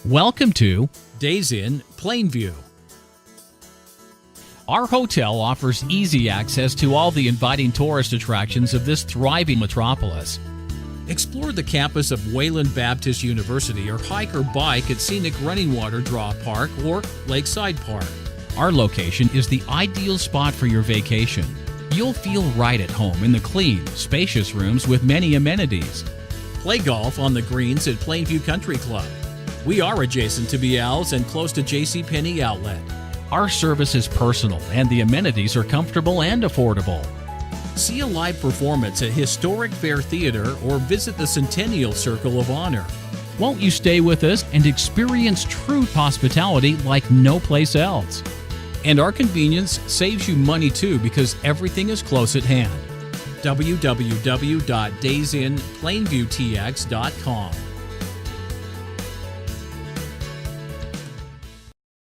Welcome to Days Inn Plainview. Our hotel offers easy access to all the inviting tourist attractions of this thriving metropolis. Explore the campus of Wayland Baptist University or hike or bike at scenic Running Water Draw Park or Lakeside Park. Our location is the ideal spot for your vacation. You'll feel right at home in the clean, spacious rooms with many amenities. Play golf on the greens at Plainview Country Club. We are adjacent to Bial's and close to JCPenney Outlet. Our service is personal and the amenities are comfortable and affordable. See a live performance at Historic Fair Theater or visit the Centennial Circle of Honor. Won't you stay with us and experience true hospitality like no place else? And our convenience saves you money too because everything is close at hand. www.daysinplainviewtx.com